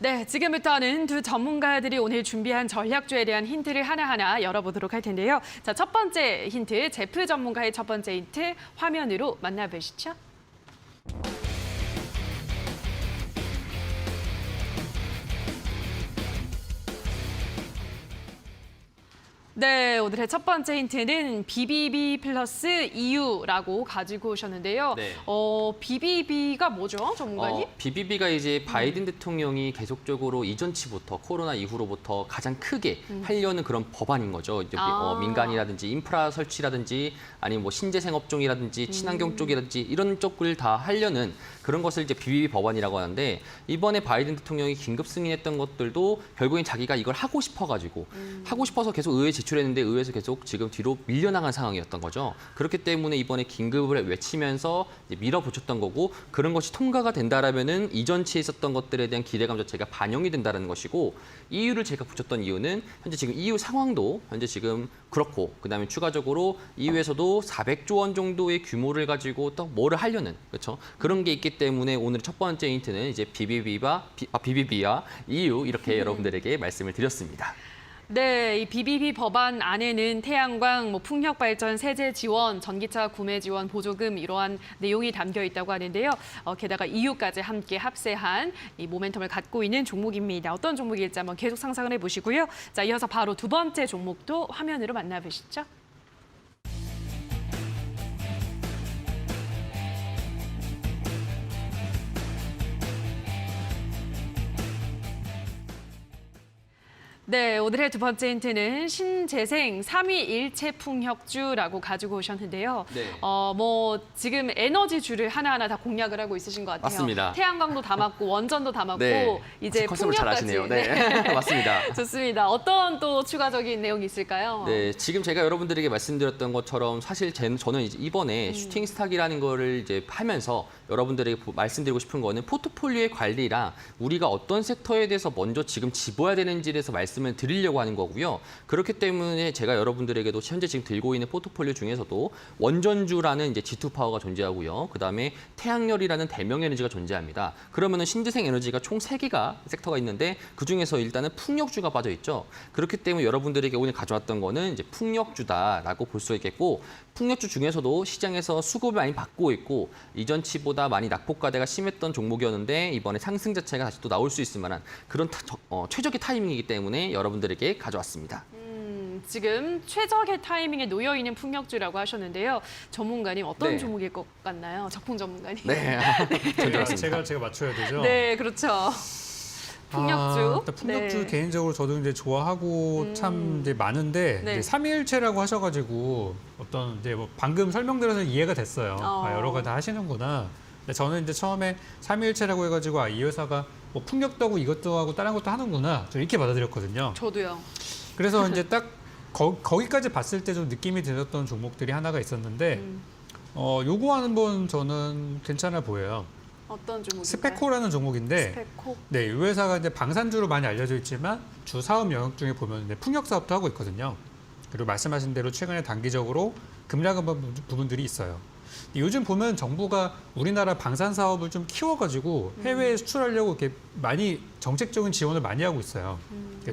네, 지금부터는 두 전문가들이 오늘 준비한 전략주에 대한 힌트를 하나하나 열어보도록 할 텐데요. 자, 첫 번째 힌트, 제프 전문가의 첫 번째 힌트 화면으로 만나보시죠. 네, 오늘의 첫 번째 힌트는 BBB 플러스 EU라고 가지고 오셨는데요. 네. BBB가 뭐죠, 전문가님? BBB가 이제 바이든 대통령이 계속적으로 이전치부터 코로나 이후로부터 가장 크게 하려는 그런 법안인 거죠. 이제 민간이라든지 인프라 설치라든지 아니면 뭐 신재생업종이라든지 친환경 쪽이라든지 이런 쪽을 다 하려는 그런 것을 이제 BBB 법안이라고 하는데 이번에 바이든 대통령이 긴급 승인했던 것들도 결국엔 자기가 이걸 하고 싶어가지고 하고 싶어서 계속 의회에 제출했는데 의회에서 계속 지금 뒤로 밀려나간 상황이었던 거죠. 그렇기 때문에 이번에 긴급을 외치면서 이제 밀어붙였던 거고 그런 것이 통과가 된다라면은 이전치에 있었던 것들에 대한 기대감 자체가 반영이 된다는 것이고 EU를 제가 붙였던 이유는 현재 지금 EU 상황도 현재 지금 그렇고 그다음에 추가적으로 EU에서도 400조 원 정도의 규모를 가지고 또 뭐를 하려는 그렇죠. 그런 게 있기 때문에 오늘 첫 번째 힌트는 이제 BBB와 EU 이렇게 여러분들에게 말씀을 드렸습니다. 네, 이 BBB 법안 안에는 태양광, 풍력 발전, 세제 지원, 전기차 구매 지원, 보조금 이러한 내용이 담겨 있다고 하는데요. 게다가 EU까지 함께 합세한 이 모멘텀을 갖고 있는 종목입니다. 어떤 종목일지 한번 계속 상상을 해보시고요. 자, 이어서 바로 두 번째 종목도 화면으로 만나보시죠. 네, 오늘의 두 번째 힌트는 신재생 3위 일체 풍력주라고 가지고 오셨는데요. 네. 지금 에너지주를 하나하나 다 공략을 하고 있으신 것 같아요. 맞습니다. 태양광도 담았고 원전도 담았고 네. 이제 컨셉을 잘 풍력까지. 아시네요. 네, 맞습니다. 좋습니다. 어떤 또 추가적인 내용이 있을까요? 네, 지금 제가 여러분들에게 말씀드렸던 것처럼 사실 저는 이제 이번에 슈팅 스탁이라는 거를 이제 하면서 여러분들에게 말씀드리고 싶은 거는 포트폴리오의 관리랑 우리가 어떤 섹터에 대해서 먼저 지금 집어야 되는지에 대해서 말씀을 드리려고 하는 거고요. 그렇기 때문에 제가 여러분들에게도 현재 지금 들고 있는 포트폴리오 중에서도 원전주라는 이제 G2 파워가 존재하고요. 그다음에 태양열이라는 대명 에너지가 존재합니다. 그러면은 신재생 에너지가 총 3개가 섹터가 있는데 그중에서 일단은 풍력주가 빠져 있죠. 그렇기 때문에 여러분들에게 오늘 가져왔던 거는 이제 풍력주다라고 볼 수 있겠고 풍력주 중에서도 시장에서 수급을 많이 받고 있고 이전치보다 많이 낙폭과대가 심했던 종목이었는데 이번에 상승 자체가 다시 또 나올 수 있을 만한 그런 최적의 타이밍이기 때문에 여러분들에게 가져왔습니다. 지금 최적의 타이밍에 놓여 있는 풍력주라고 하셨는데요. 전문가님 어떤 네. 종목일 것 같나요? 적풍 전문가님. 네, 제가 맞춰야 되죠. 네, 그렇죠. 풍력주. 일단 풍력주 네. 개인적으로 저도 이제 좋아하고 참 이제 많은데 네. 이제 삼위일체라고 하셔가지고 어떤 이제 방금 설명드려서 이해가 됐어요. 여러 가지 다 하시는구나. 근데 저는 이제 처음에 삼위일체라고 해가지고 이 회사가 풍력도 하고 이것도 하고 다른 것도 하는구나. 저 이렇게 받아들였거든요. 저도요. 그래서 이제 딱 거기까지 봤을 때 좀 느낌이 들었던 종목들이 하나가 있었는데 요거 한번 저는 괜찮아 보여요. 어떤 종목인가요? 스페코라는 종목인데 스페코. 네, 이 회사가 이제 방산주로 많이 알려져 있지만 주 사업 영역 중에 보면 이제 풍력 사업도 하고 있거든요. 그리고 말씀하신 대로 최근에 단기적으로 급락한 부분들이 있어요. 요즘 보면 정부가 우리나라 방산 사업을 좀 키워가지고 해외에 수출하려고 이렇게 많이 정책적인 지원을 많이 하고 있어요.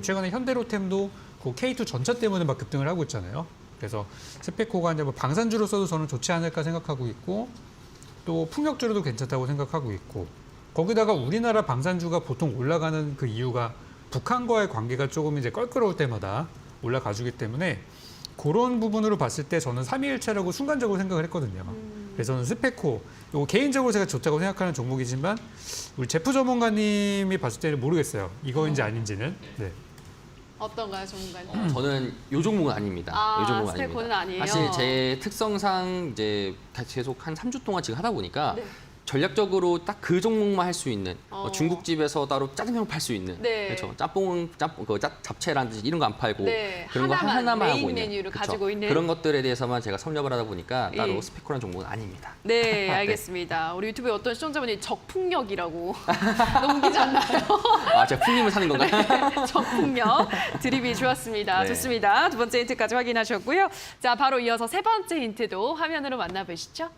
최근에 현대로템도 그 K2 전차 때문에 막 급등을 하고 있잖아요. 그래서 스페코가 이제 방산주로서도 저는 좋지 않을까 생각하고 있고 또 풍력주로도 괜찮다고 생각하고 있고 거기다가 우리나라 방산주가 보통 올라가는 그 이유가 북한과의 관계가 조금 이제 껄끄러울 때마다 올라가주기 때문에 그런 부분으로 봤을 때 저는 삼위일체라고 순간적으로 생각을 했거든요. 그래서 저는 스페코, 이거 개인적으로 제가 좋다고 생각하는 종목이지만 우리 제프 전문가님이 봤을 때는 모르겠어요. 이거인지 아닌지는. 네. 어떤가요, 전문가님? 저는 요 종목은 아닙니다. 요 종목은 스페코는 아닙니다. 아니에요? 사실 제 특성상 이제 계속 한 3주 동안 지금 하다 보니까 네. 전략적으로 딱 그 종목만 할 수 있는 중국집에서 따로 짜장면 팔 수 있는 네. 그렇죠. 잡채라든지 이런 거 안 팔고 네, 그런 거 하나만 메인 하고 있는 메뉴를 그렇죠. 가지고 있는. 그런 것들에 대해서만 제가 섭렵을 하다 보니까 따로 예. 스페코라는 종목은 아닙니다. 네, 알겠습니다. 우리 유튜브에 어떤 시청자분이 적풍력이라고 넘기지 않나요? 제가 풍림을 사는 건가요? 적풍력 드립이 좋았습니다. 네. 좋습니다. 두 번째 힌트까지 확인하셨고요. 자, 바로 이어서 세 번째 힌트도 화면으로 만나보시죠.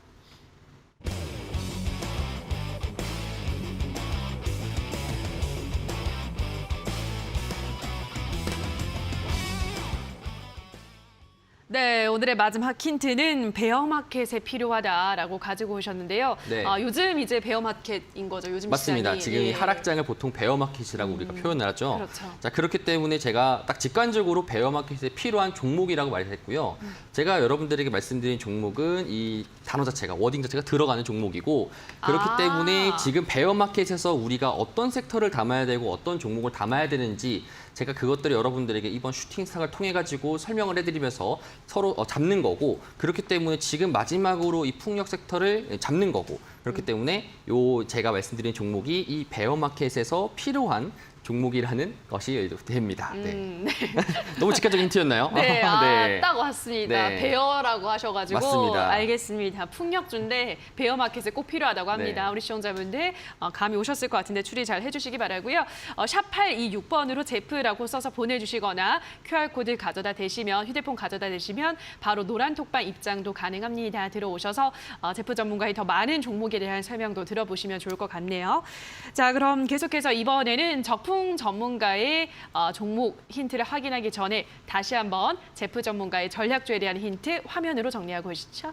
네, 오늘의 마지막 힌트는 베어마켓에 필요하다라고 가지고 오셨는데요. 네. 요즘 이제 베어마켓인 거죠. 요즘 맞습니다. 시장이. 지금 이 예. 하락장을 보통 베어마켓이라고 우리가 표현을 하죠. 그렇죠. 자, 그렇기 때문에 제가 딱 직관적으로 베어마켓에 필요한 종목이라고 말했고요. 제가 여러분들에게 말씀드린 종목은 이 단어 자체가, 워딩 자체가 들어가는 종목이고, 그렇기 아. 때문에 지금 베어마켓에서 우리가 어떤 섹터를 담아야 되고 어떤 종목을 담아야 되는지 제가 그것들을 여러분들에게 이번 슈팅스탁을 통해 가지고 설명을 해드리면서 서로 잡는 거고, 그렇기 때문에 지금 마지막으로 이 풍력 섹터를 잡는 거고, 그렇기 때문에 요 제가 말씀드린 종목이 이 베어마켓에서 필요한 종목이라는 것이 됩니다. 네. 네. 너무 직관적인 힌트였나요? 네, 네. 딱 왔습니다. 네. 베어라고 하셔가지고 맞습니다. 알겠습니다. 풍력주인데 베어마켓에 꼭 필요하다고 합니다. 네. 우리 시청자분들 감이 오셨을 것 같은데 추리 잘 해주시기 바라고요. 샵 826번으로 제프라고 써서 보내주시거나 QR코드 가져다 대시면, 휴대폰 가져다 대시면 바로 노란톡방 입장도 가능합니다. 들어오셔서 제프 전문가의 더 많은 종목에 대한 설명도 들어보시면 좋을 것 같네요. 자, 그럼 계속해서 이번에는 적풍 전문가의 종목 힌트를 확인하기 전에 다시 한번 제프 전문가의 전략주에 대한 힌트 화면으로 정리하고 오시죠.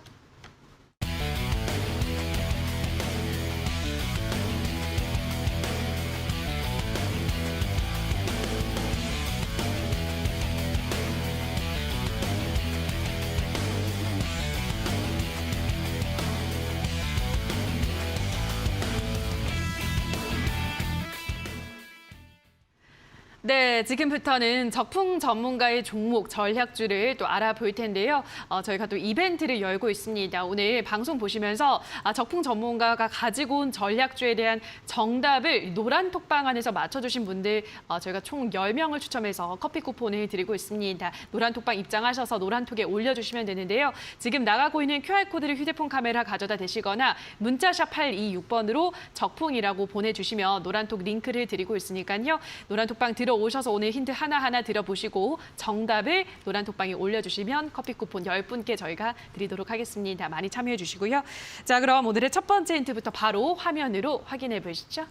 네, 지금부터는 적풍 전문가의 종목 전략주를 또 알아볼 텐데요. 저희가 또 이벤트를 열고 있습니다. 오늘 방송 보시면서 적풍 전문가가 가지고 온 전략주에 대한 정답을 노란 톡방 안에서 맞춰주신 분들 저희가 총 10명을 추첨해서 커피 쿠폰을 드리고 있습니다. 노란 톡방 입장하셔서 노란 톡에 올려주시면 되는데요. 지금 나가고 있는 QR코드를 휴대폰 카메라 가져다 대시거나 문자샵 826번으로 적풍이라고 보내주시면 노란톡 링크를 드리고 있으니까요. 노란톡방 들어오셔서 오늘 힌트 하나하나 들어보시고 정답을 노란톡방에 올려주시면 커피 쿠폰 10분께 저희가 드리도록 하겠습니다. 많이 참여해 주시고요. 자, 그럼 오늘의 첫 번째 힌트부터 바로 화면으로 확인해 보시죠.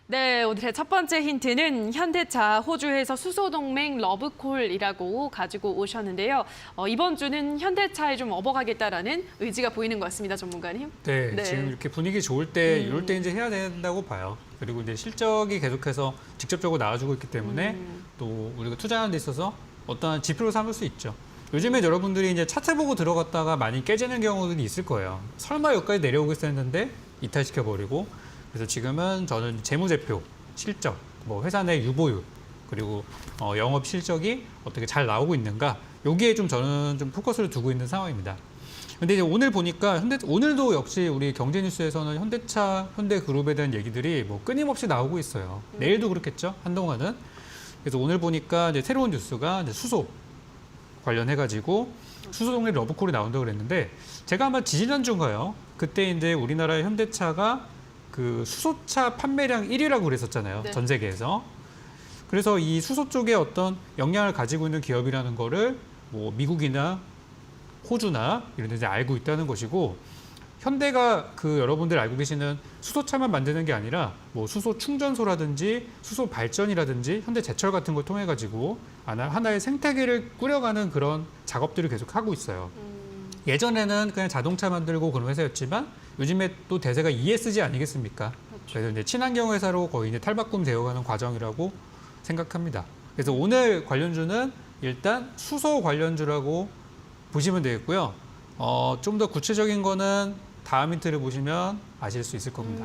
네, 오늘의 첫 번째 힌트는 현대차 호주에서 수소동맹 러브콜이라고 가지고 오셨는데요. 이번 주는 현대차에 좀 업어가겠다라는 의지가 보이는 것 같습니다, 전문가님. 네, 네. 지금 이렇게 분위기 좋을 때 이럴 때 이제 해야 된다고 봐요. 그리고 이제 실적이 계속해서 직접적으로 나와주고 있기 때문에 또 우리가 투자하는 데 있어서 어떠한 지표로 삼을 수 있죠. 요즘에 여러분들이 이제 차트 보고 들어갔다가 많이 깨지는 경우들이 있을 거예요. 설마 여기까지 내려오겠어 했는데 이탈시켜버리고, 그래서 지금은 저는 재무제표, 실적, 뭐 회사 내 유보율, 그리고 영업 실적이 어떻게 잘 나오고 있는가, 여기에 좀 저는 좀 포커스를 두고 있는 상황입니다. 근데 이제 오늘 보니까 오늘도 역시 우리 경제뉴스에서는 현대차, 현대그룹에 대한 얘기들이 뭐 끊임없이 나오고 있어요. 내일도 그렇겠죠, 한동안은. 그래서 오늘 보니까 이제 새로운 뉴스가 이제 수소 관련해가지고 수소동맹 러브콜이 나온다고 그랬는데, 제가 아마 지지난주인가요? 그때 이제 우리나라 현대차가 그 수소차 판매량 1위라고 그랬었잖아요. 네. 전 세계에서. 그래서 이 수소 쪽에 어떤 역량을 가지고 있는 기업이라는 거를 뭐 미국이나 호주나 이런 데 이제 알고 있다는 것이고, 현대가 그 여러분들 알고 계시는 수소차만 만드는 게 아니라 뭐 수소 충전소라든지 수소 발전이라든지 현대 제철 같은 걸 통해 가지고 하나의 생태계를 꾸려가는 그런 작업들을 계속 하고 있어요. 예전에는 그냥 자동차 만들고 그런 회사였지만 요즘에 또 대세가 ESG 아니겠습니까? 그래서 이제 친환경 회사로 거의 이제 탈바꿈 되어가는 과정이라고 생각합니다. 그래서 오늘 관련주는 일단 수소 관련주라고 보시면 되겠고요. 좀 더 구체적인 거는 다음 힌트를 보시면 아실 수 있을 겁니다.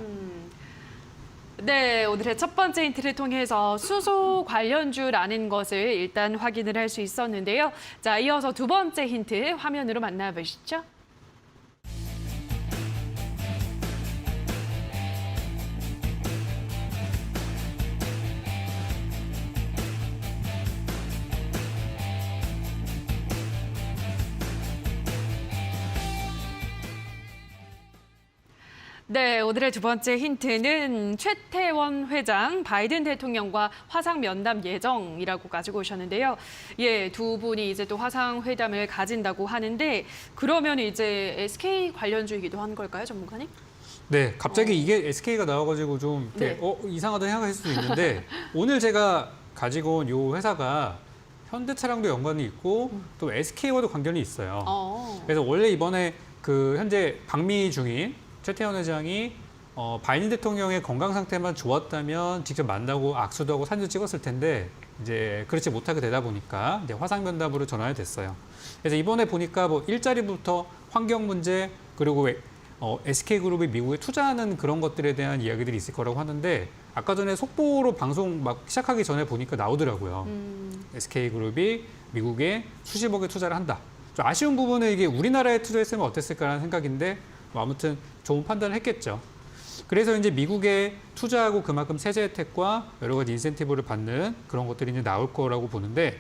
네, 오늘의 첫 번째 힌트를 통해서 수소 관련주라는 것을 일단 확인을 할 수 있었는데요. 자, 이어서 두 번째 힌트 화면으로 만나보시죠. 네, 오늘의 두 번째 힌트는 최태원 회장, 바이든 대통령과 화상 면담 예정이라고 가지고 오셨는데요. 예, 두 분이 이제 또 화상 회담을 가진다고 하는데, 그러면 이제 SK 관련주이기도 한 걸까요, 전문가님? 네, 갑자기 이게 SK가 나와가지고 좀 이렇게 네. 이상하다 생각하실 수도 있는데 오늘 제가 가지고 온 이 회사가 현대차랑도 연관이 있고 또 SK와도 관련이 있어요. 그래서 원래 이번에 그 현재 방미 중인 최태원 회장이 바이든 대통령의 건강 상태만 좋았다면 직접 만나고 악수도 하고 사진도 찍었을 텐데 이제 그렇지 못하게 되다 보니까 이제 화상 면담으로 전환이 됐어요. 그래서 이번에 보니까 뭐 일자리부터 환경 문제 그리고 SK그룹이 미국에 투자하는 그런 것들에 대한 이야기들이 있을 거라고 하는데 아까 전에 속보로 방송 막 시작하기 전에 보니까 나오더라고요. SK그룹이 미국에 수십억의 투자를 한다. 좀 아쉬운 부분은 이게 우리나라에 투자했으면 어땠을까라는 생각인데 뭐 아무튼 좋은 판단을 했겠죠. 그래서 이제 미국에 투자하고 그만큼 세제 혜택과 여러 가지 인센티브를 받는 그런 것들이 이제 나올 거라고 보는데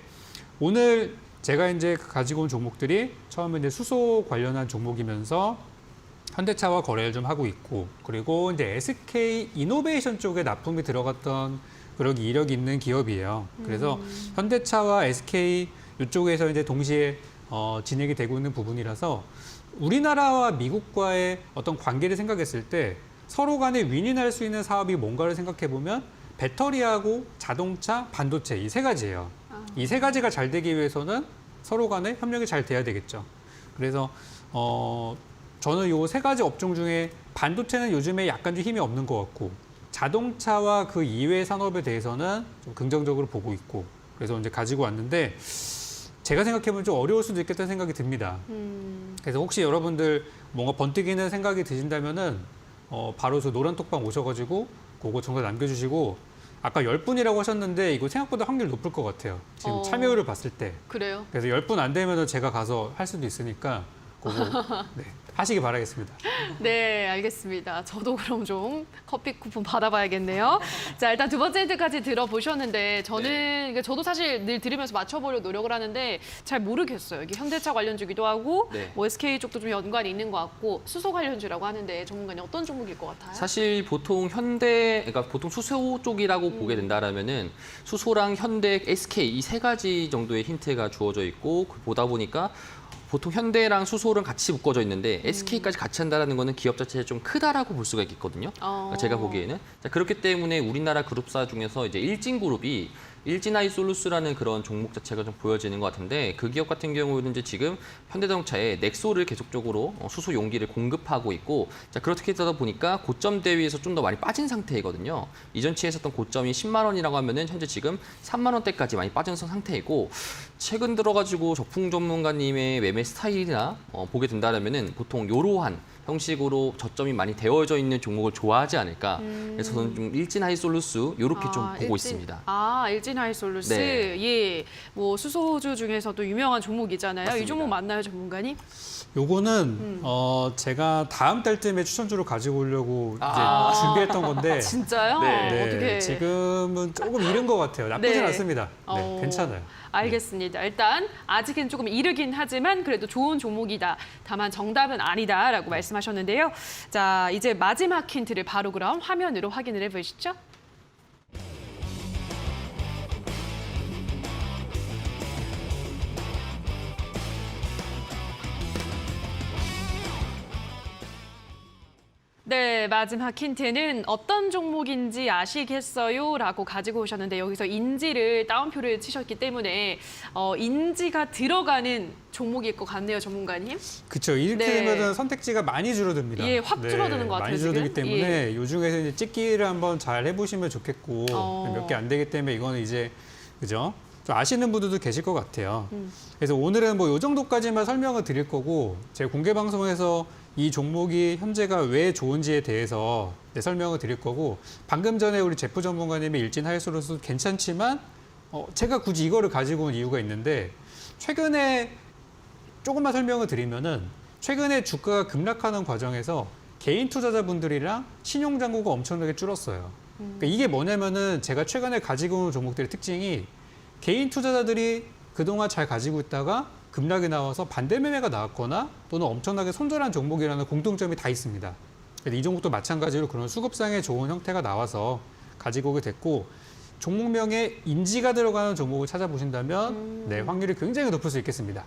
오늘 제가 이제 가지고 온 종목들이 처음에 이제 수소 관련한 종목이면서 현대차와 거래를 좀 하고 있고 그리고 이제 SK 이노베이션 쪽에 납품이 들어갔던 그런 이력이 있는 기업이에요. 그래서 현대차와 SK 이쪽에서 이제 동시에 진행이 되고 있는 부분이라서 우리나라와 미국과의 어떤 관계를 생각했을 때 서로 간에 윈윈할 수 있는 사업이 뭔가를 생각해 보면 배터리하고 자동차, 반도체 이 세 가지예요. 이 세 가지가 잘 되기 위해서는 서로 간에 협력이 잘 돼야 되겠죠. 그래서 저는 이 세 가지 업종 중에 반도체는 요즘에 약간 좀 힘이 없는 것 같고 자동차와 그 이외의 산업에 대해서는 좀 긍정적으로 보고 있고 그래서 이제 가지고 왔는데 제가 생각해보면 좀 어려울 수도 있겠다는 생각이 듭니다. 그래서 혹시 여러분들 뭔가 번뜩이는 생각이 드신다면은 바로 저 노란 톡방 오셔가지고 그거 정보 남겨주시고 아까 10분이라고 하셨는데 이거 생각보다 확률 높을 것 같아요. 지금 참여율을 봤을 때. 그래요? 그래서 10분 안 되면 제가 가서 할 수도 있으니까 그거 네, 하시기 바라겠습니다. 네, 알겠습니다. 저도 그럼 좀 커피 쿠폰 받아봐야겠네요. 자, 일단 두 번째 힌트까지 들어보셨는데 그러니까 저도 사실 늘 들으면서 맞춰보려고 노력을 하는데 잘 모르겠어요. 이게 현대차 관련주기도 하고 네. 뭐 SK 쪽도 좀 연관이 있는 것 같고 수소 관련주라고 하는데 전문가님 어떤 종목일 것 같아요? 사실 보통 그러니까 보통 수소 쪽이라고 보게 된다라면은 수소랑 현대, SK 이 세 가지 정도의 힌트가 주어져 있고 보다 보니까 보통 현대랑 수소랑 같이 묶어져 있는데 SK까지 같이 한다는 거는 기업 자체가 좀 크다라고 볼 수가 있거든요. 그러니까 제가 보기에는. 자, 그렇기 때문에 우리나라 그룹사 중에서 이제 일진그룹이 일진하이솔루스라는 그런 종목 자체가 좀 보여지는 것 같은데 그 기업 같은 경우는 이제 지금 현대자동차에 넥소를 계속적으로 수소 용기를 공급하고 있고 자 그렇게 되다 보니까 고점 대비해서 좀 더 많이 빠진 상태이거든요. 이전치에 있었던 고점이 10만 원이라고 하면은 현재 지금 3만 원대까지 많이 빠진 상태이고 최근 들어가지고 저풍 전문가님의 매매 스타일이나 보게 된다면은 보통 이러한 형식으로 저점이 많이 되어져 있는 종목을 좋아하지 않을까. 그래서 저는 좀 일진하이솔루스 이렇게 좀 보고 있습니다. 일진하이솔루스. 네. 예. 뭐 수소주 중에서도 유명한 종목이잖아요. 맞습니다. 이 종목 맞나요, 전문가님? 요거는 제가 다음 달쯤에 추천주로 가지고 오려고 이제 준비했던 건데 진짜요? 네. 어떻게? 지금은 조금 이른 것 같아요. 나쁘진 네. 않습니다. 네, 괜찮아요. 알겠습니다. 일단 아직은 조금 이르긴 하지만 그래도 좋은 종목이다. 다만 정답은 아니다라고 말씀하셨는데요. 자, 이제 마지막 힌트를 바로 그럼 화면으로 확인을 해보시죠. 네, 마지막 힌트는 어떤 종목인지 아시겠어요? 라고 가지고 오셨는데 여기서 인지를 따옴표를 치셨기 때문에 인지가 들어가는 종목일 것 같네요, 전문가님. 그렇죠. 이렇게 네. 되면 선택지가 많이 줄어듭니다. 예, 확 줄어드는 것 같아요, 많이 줄어들기 지금. 때문에 요 중에서 이제 찍기를 한번 잘 해보시면 좋겠고 몇 개 안 되기 때문에 이거는 이제 그죠? 좀 아시는 분들도 계실 것 같아요. 그래서 오늘은 뭐 이 정도까지만 설명을 드릴 거고 제 공개 방송에서 이 종목이 현재가 왜 좋은지에 대해서 설명을 드릴 거고 방금 전에 우리 제프 전문가님의 일진 하이솔루스 괜찮지만 제가 굳이 이거를 가지고 온 이유가 있는데 최근에 조금만 설명을 드리면은 최근에 주가가 급락하는 과정에서 개인 투자자분들이랑 신용 잔고가 엄청나게 줄었어요. 그러니까 이게 뭐냐면은 제가 최근에 가지고 온 종목들의 특징이 개인 투자자들이 그동안 잘 가지고 있다가 급락이 나와서 반대 매매가 나왔거나 또는 엄청나게 손절한 종목이라는 공통점이 다 있습니다. 이 종목도 마찬가지로 그런 수급상의 좋은 형태가 나와서 가지고 오게 됐고 종목명에 인지가 들어가는 종목을 찾아보신다면 네, 확률이 굉장히 높을 수 있겠습니다.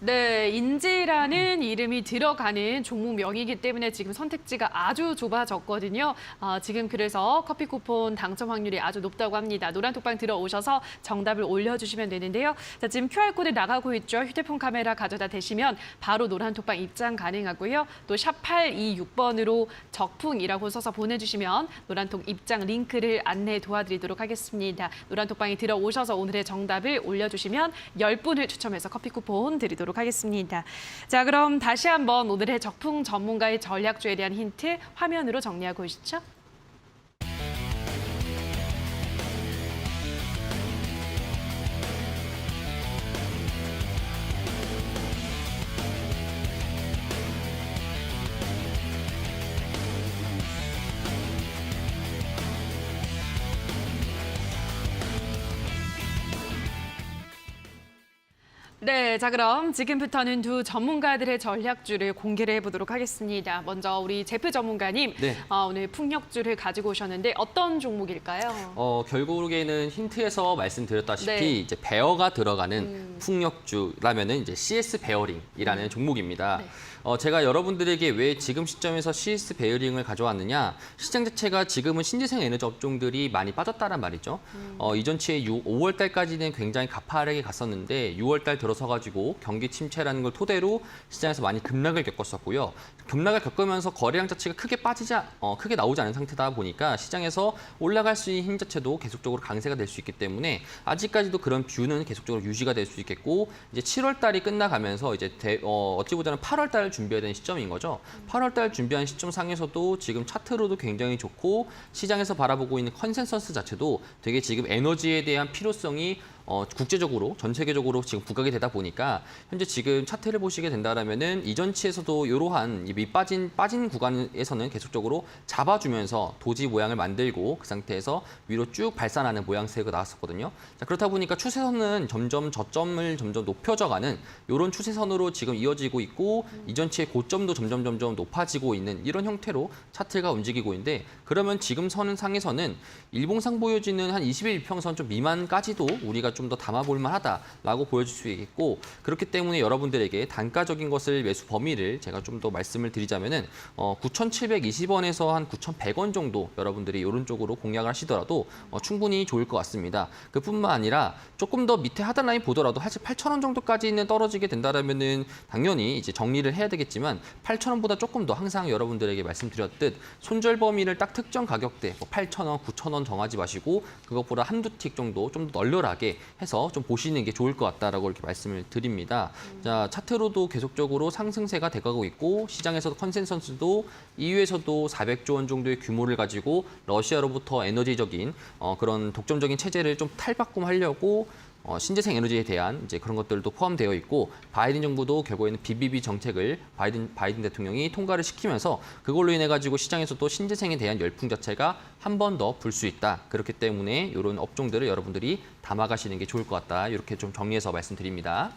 네, 인재라는 이름이 들어가는 종목명이기 때문에 지금 선택지가 아주 좁아졌거든요. 지금 그래서 커피 쿠폰 당첨 확률이 아주 높다고 합니다. 노란톡방 들어오셔서 정답을 올려주시면 되는데요. 자, 지금 QR코드 나가고 있죠. 휴대폰 카메라 가져다 대시면 바로 노란톡방 입장 가능하고요. 또 샵 826번으로 적풍이라고 써서 보내주시면 노란톡 입장 링크를 안내 도와드리도록 하겠습니다. 노란톡방에 들어오셔서 오늘의 정답을 올려주시면 10분을 추첨해서 커피 쿠폰 드리도록 하겠습니다. 자, 그럼 다시 한번 오늘의 적풍 전문가의 전략주에 대한 힌트 화면으로 정리하고 오시죠. 네, 자 그럼 지금부터는 두 전문가들의 전략주를 공개를 해보도록 하겠습니다. 먼저 우리 제프 전문가님, 네. 오늘 풍력주를 가지고 오셨는데 어떤 종목일까요? 결국에는 힌트에서 말씀드렸다시피 네. 이제 베어가 들어가는 풍력주라면은 이제 CS 베어링이라는 종목입니다. 네. 제가 여러분들에게 왜 지금 시점에서 CS 베어링을 가져왔느냐? 시장 자체가 지금은 신재생 에너지 업종들이 많이 빠졌다란 말이죠. 이전치에 5월 달까지는 굉장히 가파르게 갔었는데 6월 달 들어서 가지고 경기 침체라는 걸 토대로 시장에서 많이 급락을 겪었었고요. 급락을 겪으면서 거래량 자체가 크게 나오지 않은 상태다 보니까 시장에서 올라갈 수 있는 힘 자체도 계속적으로 강세가 될 수 있기 때문에 아직까지도 그런 뷰는 계속적으로 유지가 될 수 있겠고 이제 7월 달이 끝나가면서 이제 어찌 보자면 8월 달 준비해야 되는 시점인 거죠. 8월 달 준비한 시점 상에서도 지금 차트로도 굉장히 좋고 시장에서 바라보고 있는 컨센서스 자체도 되게 지금 에너지에 대한 필요성이 국제적으로 전 세계적으로 지금 부각이 되다 보니까 현재 지금 차트를 보시게 된다라면은 이전치에서도 이러한 이 빠진 구간에서는 계속적으로 잡아주면서 도지 모양을 만들고 그 상태에서 위로 쭉 발산하는 모양새가 나왔었거든요. 자, 그렇다 보니까 추세선은 점점 저점을 점점 높여져가는 이런 추세선으로 지금 이어지고 있고 이전치의 고점도 점점 높아지고 있는 이런 형태로 차트가 움직이고 있는데 그러면 지금 선은 상에서는 일봉상 보여지는 한 21 이평선 좀 미만까지도 우리가 좀 더 담아볼 만하다라고 보여줄 수 있겠고 그렇기 때문에 여러분들에게 단가적인 것을 매수 범위를 제가 좀 더 말씀을 드리자면은 9,720원에서 한 9,100원 정도 여러분들이 이런 쪽으로 공략을 하시더라도 충분히 좋을 것 같습니다. 그뿐만 아니라 조금 더 밑에 하단라인 보더라도 사실 8,000원 정도까지는 떨어지게 된다라면은 당연히 이제 정리를 해야 되겠지만 8,000원보다 조금 더 항상 여러분들에게 말씀드렸듯 손절 범위를 딱 특정 가격대 8,000원, 9,000원 정하지 마시고 그것보다 한두 틱 정도 좀 더 널널하게 해서 좀 보시는 게 좋을 것 같다라고 이렇게 말씀을 드립니다. 자, 차트로도 계속적으로 상승세가 돼가고 있고 시장에서도 컨센서스도 EU에서도 400조 원 정도의 규모를 가지고 러시아로부터 에너지적인 그런 독점적인 체제를 좀 탈바꿈하려고 신재생 에너지에 대한 이제 그런 것들도 포함되어 있고 바이든 정부도 결국에는 BBB 정책을 바이든 대통령이 통과를 시키면서 그걸로 인해 가지고 시장에서도 신재생에 대한 열풍 자체가 한 번 더 불 수 있다. 그렇기 때문에 이런 업종들을 여러분들이 담아가시는 게 좋을 것 같다. 이렇게 좀 정리해서 말씀드립니다.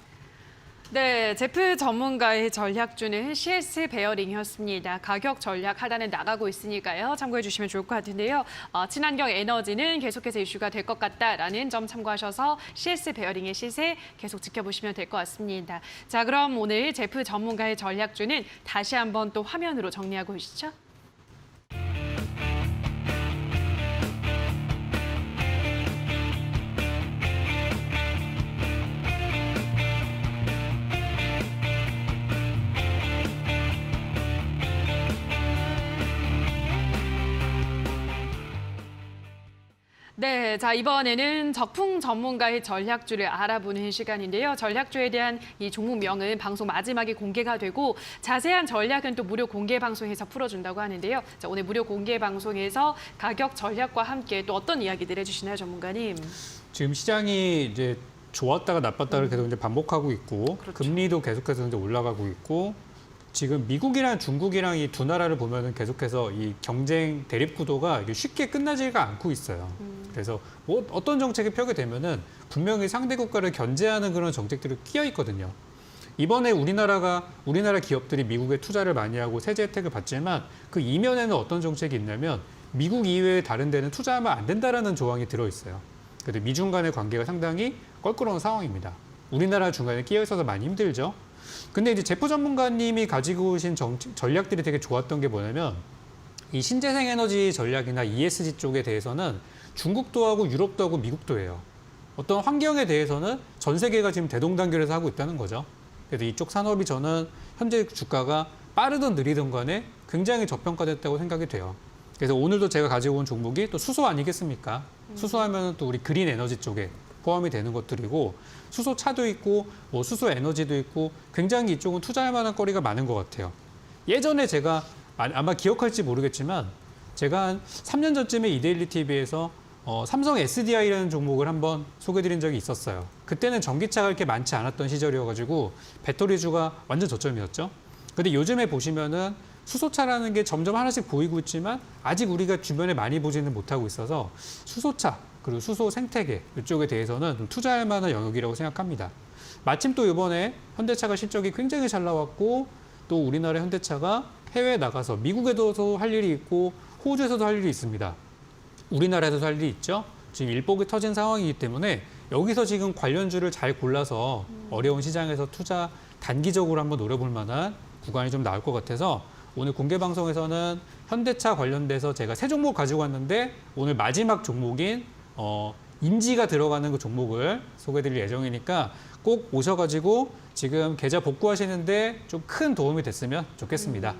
네, 제프 전문가의 전략주는 CS 베어링이었습니다. 가격 전략 하단에 나가고 있으니까요. 참고해 주시면 좋을 것 같은데요. 친환경 에너지는 계속해서 이슈가 될 것 같다라는 점 참고하셔서 CS 베어링의 시세 계속 지켜보시면 될 것 같습니다. 자, 그럼 오늘 제프 전문가의 전략주는 다시 한번 또 화면으로 정리하고 오시죠. 네, 자 이번에는 적풍 전문가의 전략주를 알아보는 시간인데요. 전략주에 대한 이 종목명은 방송 마지막에 공개가 되고 자세한 전략은 또 무료 공개 방송에서 풀어준다고 하는데요. 자, 오늘 무료 공개 방송에서 가격 전략과 함께 또 어떤 이야기들 해주시나요, 전문가님? 지금 시장이 이제 좋았다가 나빴다를 계속 이제 반복하고 있고 그렇죠. 금리도 계속해서 이제 올라가고 있고 지금 미국이랑 중국이랑 이 두 나라를 보면은 계속해서 이 경쟁 대립 구도가 이게 쉽게 끝나지가 않고 있어요. 그래서 뭐 어떤 정책이 펴게 되면은 분명히 상대 국가를 견제하는 그런 정책들이 끼어 있거든요. 이번에 우리나라 기업들이 미국에 투자를 많이 하고 세제 혜택을 받지만 그 이면에는 어떤 정책이 있냐면 미국 이외의 다른 데는 투자하면 안 된다라는 조항이 들어 있어요. 그래서 미중 간의 관계가 상당히 껄끄러운 상황입니다. 우리나라 중간에 끼어 있어서 많이 힘들죠. 근데 이제 제프 전문가님이 가지고 오신 전략들이 되게 좋았던 게 뭐냐면 이 신재생 에너지 전략이나 ESG 쪽에 대해서는 중국도 하고 유럽도 하고 미국도 해요. 어떤 환경에 대해서는 전 세계가 지금 대동단결해서 하고 있다는 거죠. 그래서 이쪽 산업이 저는 현재 주가가 빠르든 느리든 간에 굉장히 저평가됐다고 생각이 돼요. 그래서 오늘도 제가 가지고 온 종목이 또 수소 아니겠습니까? 수소하면 또 우리 그린 에너지 쪽에 포함이 되는 것들이고 수소차도 있고 뭐 수소 에너지도 있고 굉장히 이쪽은 투자할 만한 거리가 많은 것 같아요. 예전에 제가 아마 기억할지 모르겠지만 제가 한 3년 전쯤에 이데일리 TV에서 삼성 SDI라는 종목을 한번 소개드린 적이 있었어요. 그때는 전기차가 이렇게 많지 않았던 시절이어가지고 배터리주가 완전 저점이었죠. 근데 요즘에 보시면은 수소차라는 게 점점 하나씩 보이고 있지만 아직 우리가 주변에 많이 보지는 못하고 있어서 수소차 그리고 수소 생태계 이쪽에 대해서는 좀 투자할 만한 영역이라고 생각합니다. 마침 또 이번에 현대차가 실적이 굉장히 잘 나왔고 또 우리나라 현대차가 해외에 나가서 미국에도 할 일이 있고 호주에서도 할 일이 있습니다. 우리나라에서도 할 일이 있죠. 지금 일복이 터진 상황이기 때문에 여기서 지금 관련주를 잘 골라서 어려운 시장에서 투자 단기적으로 한번 노려볼 만한 구간이 좀 나올 것 같아서 오늘 공개 방송에서는 현대차 관련돼서 제가 세 종목 가지고 왔는데 오늘 마지막 종목인 인지가 들어가는 그 종목을 소개드릴 예정이니까 꼭 오셔가지고 지금 계좌 복구하시는데 좀 큰 도움이 됐으면 좋겠습니다.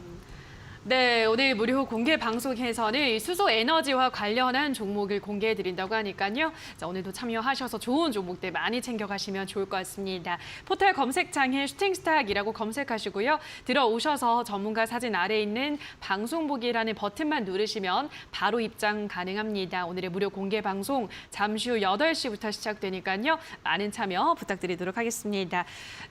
네, 오늘 무료 공개 방송에서는 수소 에너지와 관련한 종목을 공개해 드린다고 하니까요. 자, 오늘도 참여하셔서 좋은 종목들 많이 챙겨가시면 좋을 것 같습니다. 포털 검색창에 슈팅스탁이라고 검색하시고요. 들어오셔서 전문가 사진 아래에 있는 방송 보기라는 버튼만 누르시면 바로 입장 가능합니다. 오늘의 무료 공개 방송 잠시 후 8시부터 시작되니까요. 많은 참여 부탁드리도록 하겠습니다.